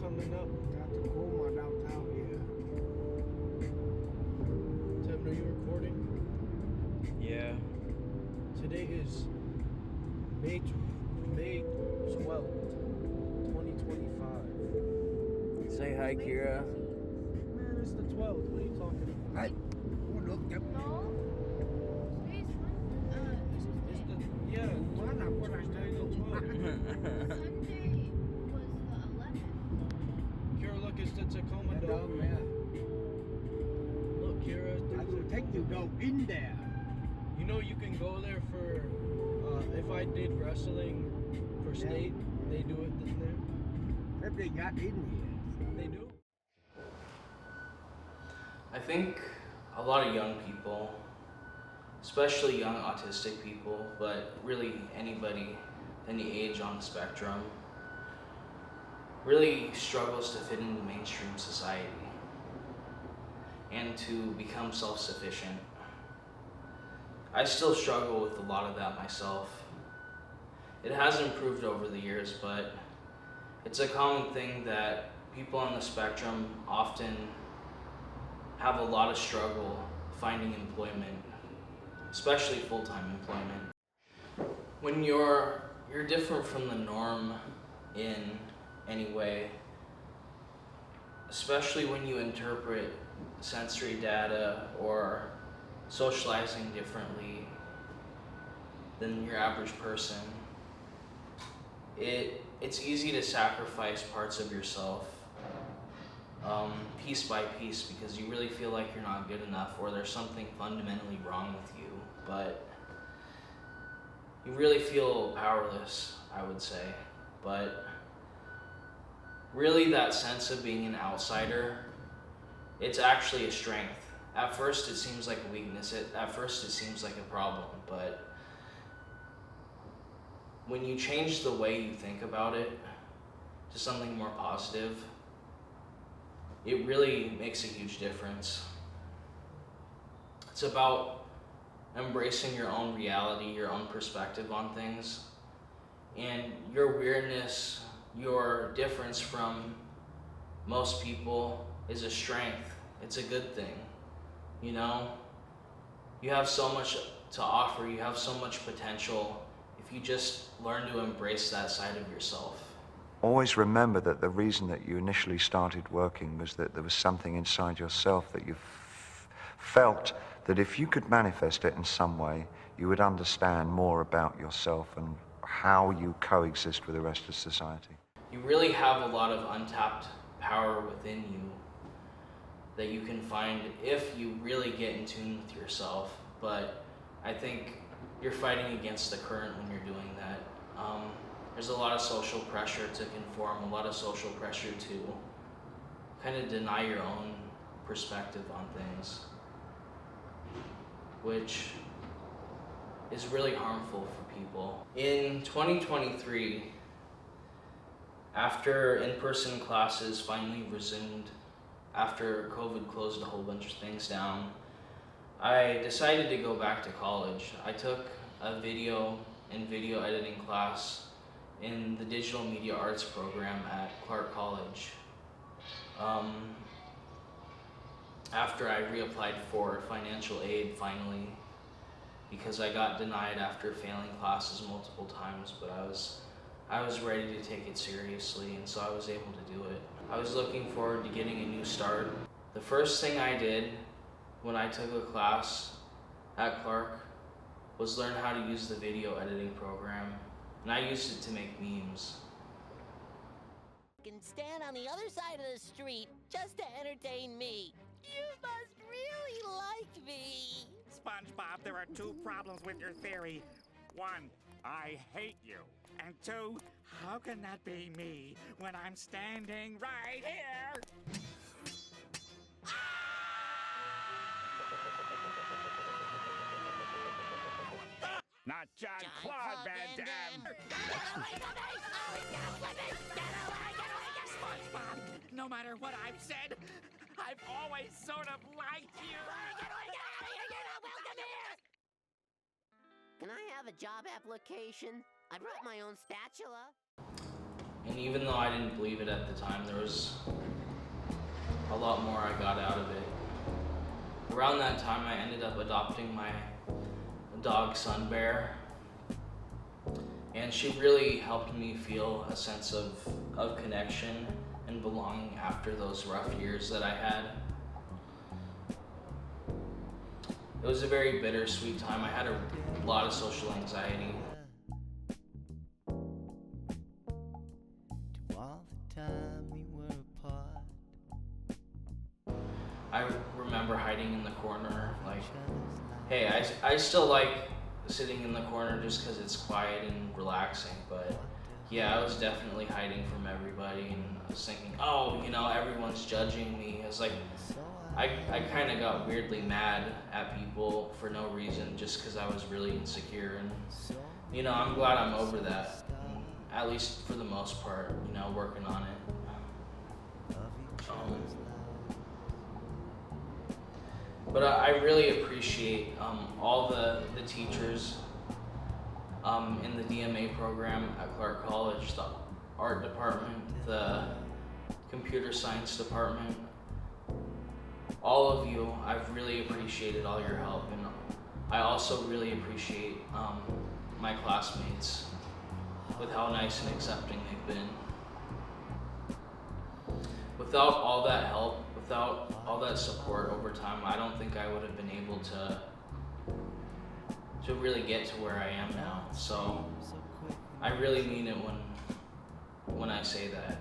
coming up. Got the coma downtown here. Tevin, are you recording? Yeah. Today is May 12th, 2025. Say hi, Kira. Man, it's the 12th. What are you talking about? Hey, oh, look, yep. No. Today's It's the, yeah, Mana, what I Tuesday the do? 12th. Sunday was the 11th. Kira, look, it's the Tacoma Yeah, Dome. yeah. Look, Kira, it's the I will take you Tacoma down in there. You know you can go there for, if I did wrestling for state, they do it in there. If they got in here. They do? I think a lot of young people, especially young autistic people, but really anybody any age on the spectrum, really struggles to fit into mainstream society and to become self-sufficient. I still struggle with a lot of that myself. It has improved over the years, but it's a common thing that people on the spectrum often have a lot of struggle finding employment, especially full-time employment. When you're different from the norm in any way, especially when you interpret sensory data or socializing differently than your average person, it's easy to sacrifice parts of yourself piece by piece because you really feel like you're not good enough or there's something fundamentally wrong with you, but you really feel powerless, I would say. But really that sense of being an outsider, it's actually a strength. At first it seems like a weakness, at first it seems like a problem, but when you change the way you think about it to something more positive, it really makes a huge difference. It's about embracing your own reality, your own perspective on things, and your weirdness, your difference from most people is a strength. It's a good thing. You know, you have so much to offer, you have so much potential if you just learn to embrace that side of yourself. Always remember that the reason that you initially started working was that there was something inside yourself that you felt that if you could manifest it in some way, you would understand more about yourself and how you coexist with the rest of society. You really have a lot of untapped power within you that you can find if you really get in tune with yourself, but I think you're fighting against the current when you're doing that. There's a lot of social pressure to conform, a lot of social pressure to kind of deny your own perspective on things, which is really harmful for people. In 2023, after in-person classes finally resumed, after COVID closed a whole bunch of things down, I decided to go back to college. I took a video and video editing class in the digital media arts program at Clark College. After I reapplied for financial aid finally, because I got denied after failing classes multiple times, but I was ready to take it seriously, and so I was able to do it. I was looking forward to getting a new start. The first thing I did when I took a class at Clark was learn how to use the video editing program, and I used it to make memes. Can stand on the other side of the street just to entertain me. You must really like me. SpongeBob, there are two problems with your theory. One, I hate you. And two, how can that be me when I'm standing right here? Not John-Claude Van Damme. Get away from me! Oh, get away from me! Get away, get away, get away! SpongeBob, no matter what I've said, I've always sort of liked you. Get away, get out of here! You're not welcome here! Can I have a job application? I brought my own spatula. And even though I didn't believe it at the time, there was a lot more I got out of it. Around that time, I ended up adopting my dog, Sun Bear. And she really helped me feel a sense of connection and belonging after those rough years that I had. It was a very bittersweet time. I had a lot of social anxiety. I remember hiding in the corner, like, hey, I still like sitting in the corner just because it's quiet and relaxing, but yeah, I was definitely hiding from everybody, and I was thinking, oh, you know, everyone's judging me. It's like, I kind of got weirdly mad at people for no reason, just because I was really insecure, and, you know, I'm glad I'm over that, at least for the most part, you know, working on it. But I really appreciate all the teachers in the DMA program at Clark College, the art department, the computer science department. All of you, I've really appreciated all your help, and I also really appreciate my classmates with how nice and accepting they've been. Without all that help, without all that support over time, I don't think I would have been able to really get to where I am now. So I really mean it when I say that.